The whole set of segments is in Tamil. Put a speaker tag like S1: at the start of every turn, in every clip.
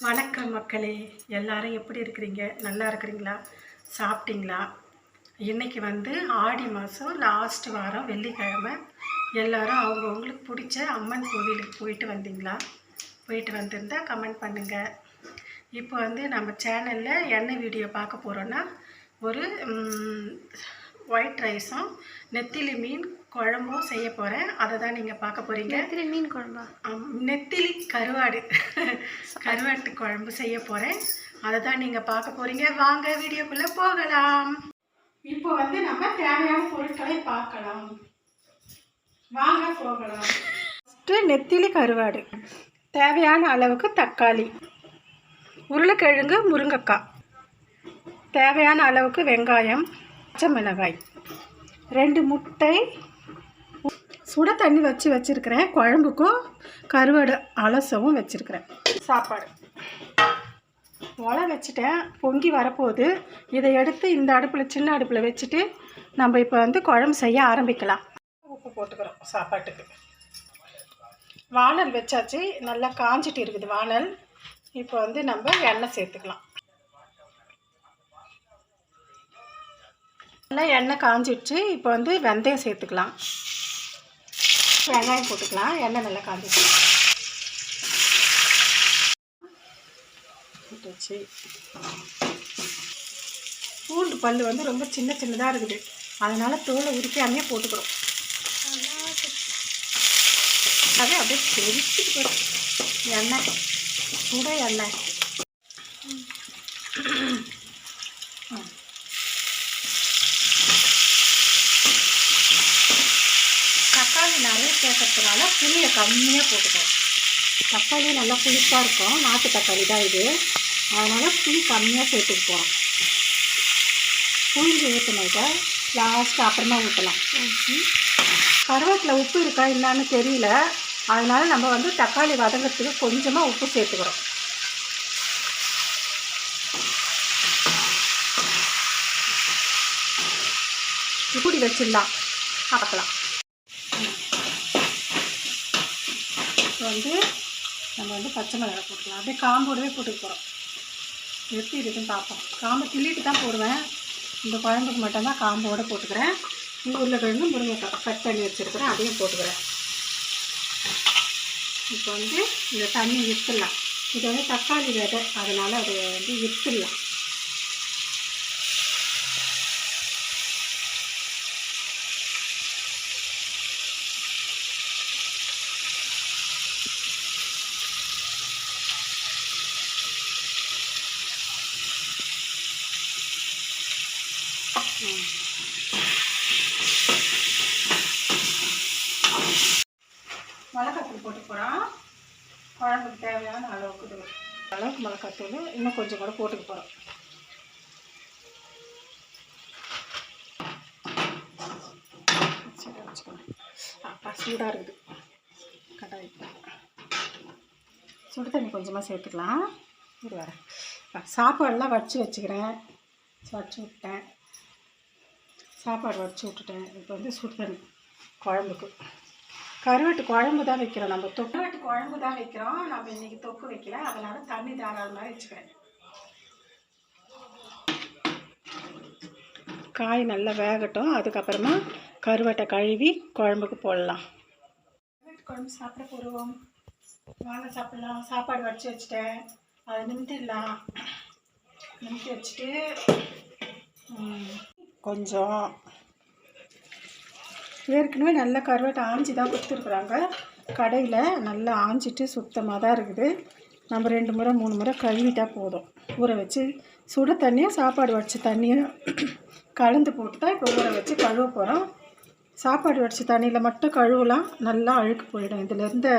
S1: வணக்கம் மக்களே, எல்லாரும் எப்படி இருக்கிறீங்க? நல்லா இருக்கிறீங்களா? சாப்பிட்டீங்களா? இன்றைக்கி ஆடி மாதம் லாஸ்ட் வாரம் வெள்ளிக்கிழமை. எல்லோரும் அவங்கவுங்களுக்கு பிடிச்ச அம்மன் கோவிலுக்கு போயிட்டு வந்தீங்களா? போயிட்டு வந்திருந்தா கமெண்ட் பண்ணுங்கள். இப்போ நம்ம சேனலில் என்ன வீடியோ பார்க்க போகிறோன்னா, ஒரு ஒயிட் ரைஸும் நெத்திலி மீன் குழம்பும் செய்ய போகிறேன். அதை தான் நீங்கள் பார்க்க போகிறீங்க.
S2: நெத்திலி மீன் குழம்பா?
S1: நெத்திலி கருவாட்டு குழம்பு செய்ய போகிறேன். அதை தான் நீங்கள் பார்க்க போகிறீங்க. வாங்க வீடியோக்குள்ளே போகலாம். இப்போ நம்ம தேவையான பொருட்களை பார்க்கலாம். வாங்க போகலாம். ஃபஸ்ட்டு நெத்திலி கருவாடு, தேவையான அளவுக்கு தக்காளி, உருளைக்கிழங்கு, முருங்கைக்காய், தேவையான அளவுக்கு வெங்காயம், பச்சை மிளகாய், 2 முட்டை, சுட தண்ணி வச்சுருக்கிறேன். குழம்புக்கும் கருவாடு அலசவும் வச்சுருக்கிறேன். சாப்பாடு ஒலை வச்சுட்டேன், பொங்கி வரப்போகுது. இதை எடுத்து இந்த அடுப்பில், சின்ன அடுப்பில் வச்சுட்டு நம்ம இப்போ குழம்பு செய்ய ஆரம்பிக்கலாம். உப்பு போட்டுக்கிறோம் சாப்பாட்டுக்கு. வானல் வச்சாச்சு, நல்லா காஞ்சிட்டு இருக்குது வானல். இப்போ நம்ம எண்ணெய் சேர்த்துக்கலாம். நல்லா எண்ணெய் காஞ்சிடுச்சு. இப்போ வெந்தயம் சேர்த்துக்கலாம். வெங்காயம் போட்டுக்கலாம். எண்ணெய் நல்லா காஞ்சிடுச்சு. பூண்டு பல் ரொம்ப சின்னதாக இருக்குது, அதனால் தோலை உரிக்காமையே போட்டுக்கிறோம். அதே அப்படியே தெரிச்சுட்டு போகிறோம். எண்ணெய் சுட எண்ணெய். தக்காளி நிறைய சேர்க்கறதுனால புளியை கம்மியாக போட்டுக்கிறோம். தக்காளி நல்லா புளிப்பாக இருக்கும், நாட்டு தக்காளி தான் இது, அதனால் புளி கம்மியாக சேர்த்துக்க போகிறோம். புளிஞ்சு ஊற்றினாக்க லாஸ்ட்டு அப்புறமா ஊற்றலாம். கருவேப்பில் உப்பு இருக்கா என்னான்னு தெரியல, அதனால் நம்ம தக்காளி வதங்கிறதுக்கு கொஞ்சமாக உப்பு சேர்த்துக்கிறோம். இப்படி வச்சிடலாம், பார்க்கலாம். இப்போ நம்ம பச்சை மிளகாய் போட்டுக்கலாம். அப்படியே காம்போடவே போட்டுக்க போகிறோம். எப்படி இருக்குன்னு பார்ப்போம். காம்பை கிள்ளிட்டு தான் போடுவேன். இந்த குழம்புக்கு மட்டும்தான் காம்போடு போட்டுக்கிறேன். உருளைக்கிழங்கு, முருங்கைக்காய் கட் பண்ணி வச்சுருக்கிறேன், அதையும் போட்டுக்கிறேன். இப்போ இந்த தண்ணி விற்றுலாம். இது தக்காளி விதை, அதனால் அதை விற்றுலாம். மிளகாத்தூள் போட்டு போகிறோம். குழம்புக்கு தேவையான அளவுக்கு மிளகாத்தூள் இன்னும் கொஞ்சம் கூட போட்டுக்க போகிறோம். சூடாக இருக்குது கடாய். சுடு தண்ணி கொஞ்சமாக சேர்த்துக்கலாம். இது வேறு சாப்பாடெலாம் வச்சுக்கிறேன். வச்சு விட்டேன், சாப்பாடு வச்சு விட்டுட்டேன். இப்போ சுடு தண்ணி குழம்புக்கு. கருவாட்டு குழம்பு தான் வைக்கிறோம். நம்ம கருவாட்டு குழம்பு தான் வைக்கிறோம். நம்ம இன்றைக்கி தொக்கு வைக்கல, அதனால் தண்ணி தாராளமாக வச்சுக்கிறேன். காய் நல்லா வேகட்டும், அதுக்கப்புறமா கருவாட்டை கழுவி குழம்புக்கு போடலாம். கருவாட்டு குழம்பு சாப்பிட போடுவோம். வாங்க சாப்பிட்லாம். சாப்பாடு வச்சு வச்சுட்டேன், அதை நிமித்திடலாம். நிமித்தி வச்சுட்டு கொஞ்சம் ஏற்கனவே நல்லா கருவாட்டை ஆஞ்சி தான் கொடுத்துருக்குறாங்க கடையில். நல்லா ஆஞ்சிட்டு சுத்தமாக தான் இருக்குது. நம்ம 2 முறை 3 முறை கழுவிட்டால் போதும். ஊற வச்சு சுட தண்ணியும் சாப்பாடு வச்ச தண்ணியும் கலந்து போட்டு தான் இப்போ ஊற வச்சு கழுவ போகிறோம். சாப்பாடு வச்ச தண்ணியில் மட்டும் கழுவலாம், நல்லா அழுக்கு போயிடும். இதிலேருந்து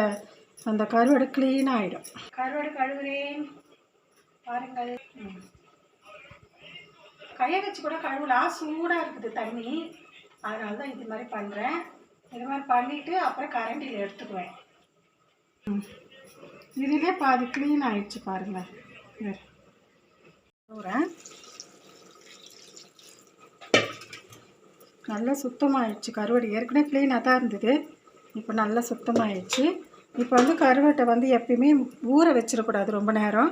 S1: அந்த கருவாடு க்ளீனாக ஆகிடும். கருவாடு கழுவுறேன் பாருங்கள். கையை வச்சு கூட கழுவலாம், சூடாக இருக்குது தண்ணி, அதனால தான் இது மாதிரி பண்ணுறேன். இது மாதிரி பண்ணிவிட்டு அப்புறம் கரண்டியில் எடுத்துக்குவேன். இதுலேயே பாதி க்ளீன் ஆகிடுச்சு பாருங்கள். நல்லா சுத்தமாகிடுச்சு. கருவாடு ஏற்கனவே க்ளீனாக தான் இருந்தது, இப்போ நல்லா சுத்தமாகிடுச்சு. இப்போ வந்து கருவாட்டை வந்து எப்பயுமே ஊற வச்சிடக்கூடாது ரொம்ப நேரம்.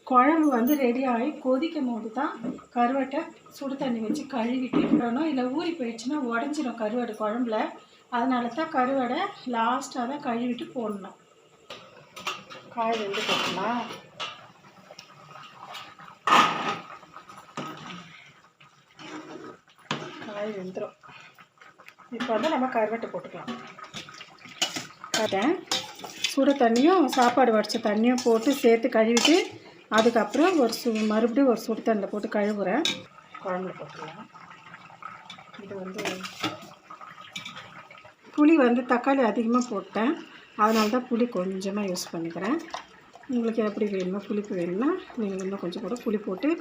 S1: குழம்பு வந்து ரெடி ஆகி கொதிக்கும் போது தான் கருவாட்டை சுடு தண்ணி வச்சு கழுவிட்டு விடணும். இல்லை ஊறி போயிடுச்சுன்னா உடஞ்சிடும் கருவாடு குழம்புல. அதனால தான் கருவாடை லாஸ்ட்டாக தான் கழுவிட்டு போடணும். காய் வெந்து போடலாம். காய் வெந்துடும். இப்போ வந்து நம்ம கருவாட்டை போட்டுக்கலாம். சுடு தண்ணியும் சாப்பாடு வடித்த தண்ணியும் போட்டு சேர்த்து கழுவிட்டு அதுக்கப்புறம் மறுபடியும் ஒரு சுடு தண்ணியில் போட்டு கழுவுறேன். குழம்புல போட்டுக்கலாம். இது வந்து புளி வந்து தக்காளி அதிகமாக போட்டேன், அதனால தான் புளி கொஞ்சமாக யூஸ் பண்ணிக்கிறேன். உங்களுக்கு எப்படி வேணுமோ புளிப்பு வேணும்னா நீங்கள் இன்னும் கொஞ்சம் கூட புளி போட்டு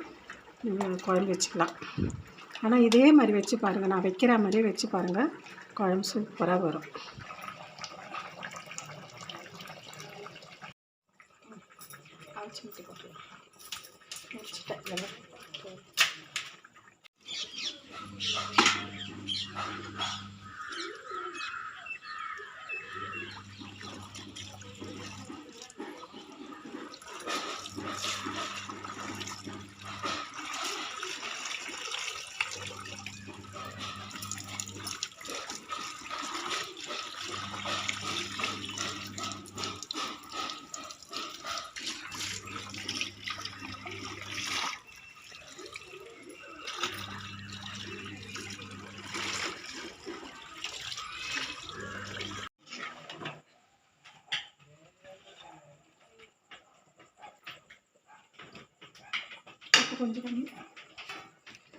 S1: நீங்கள் குழம்பு வச்சுக்கலாம். ஆனால் இதே மாதிரி வச்சு பாருங்கள், நான் வைக்கிற மாதிரியே வச்சு பாருங்கள், குழம்பு சூப்பராக வரும். அரைச்சி ஊற்றி போட்டுக்கலாம். முடிச்சுட்டேன்.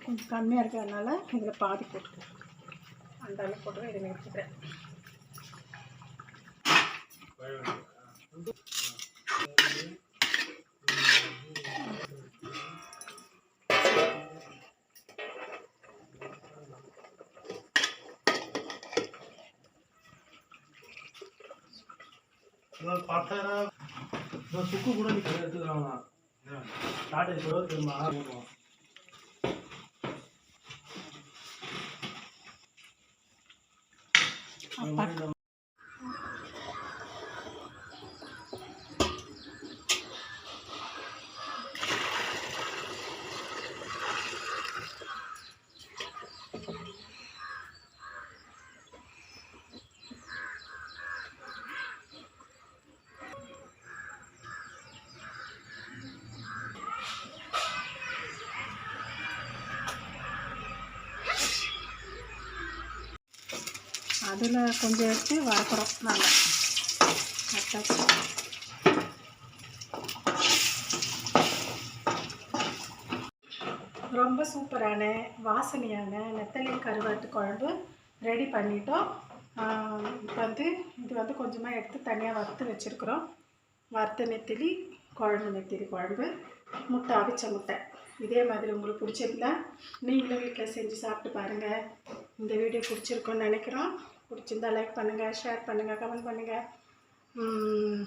S1: கொஞ்சம் கம்மியாக இருக்கிறதுனால இதில் பாதி போட்டுக்கிறேன். அந்த அளவு போட்டு இதை எடுத்துக்கிறேன்.
S2: சுக்கு கூட நீ எடுத்துக்கிறாங்களா டாட்டா இப்போ திரும்ப போடுவோம்.
S1: அதில் கொஞ்சம் எடுத்து வறுக்கிறோம். நல்லா வறுத்தாச்சு. ரொம்ப சூப்பரான வாசனையான நெத்தலி கருவாட்டு குழம்பு ரெடி பண்ணிட்டோம். இப்போ வந்து இது வந்து கொஞ்சமாக எடுத்து தனியாக வறுத்து வச்சுருக்குறோம். வறுத்த நெத்திலி குழம்பு, நெத்திலி குழம்பு, முட்டை, அவிச்ச முட்டை. இதே மாதிரி உங்களுக்கு பிடிச்சிருந்தா நீங்களும் வீட்டில் செஞ்சு சாப்பிட்டு பாருங்கள். இந்த வீடியோ பிடிச்சிருக்கோன்னு நினைக்கிறோம். பிடிச்சிருந்தா லைக் பண்ணுங்கள், ஷேர் பண்ணுங்கள், கமெண்ட் பண்ணுங்கள்,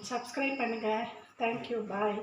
S1: சப்ஸ்கிரைப் பண்ணுங்கள். தேங்க்யூ, பாய்.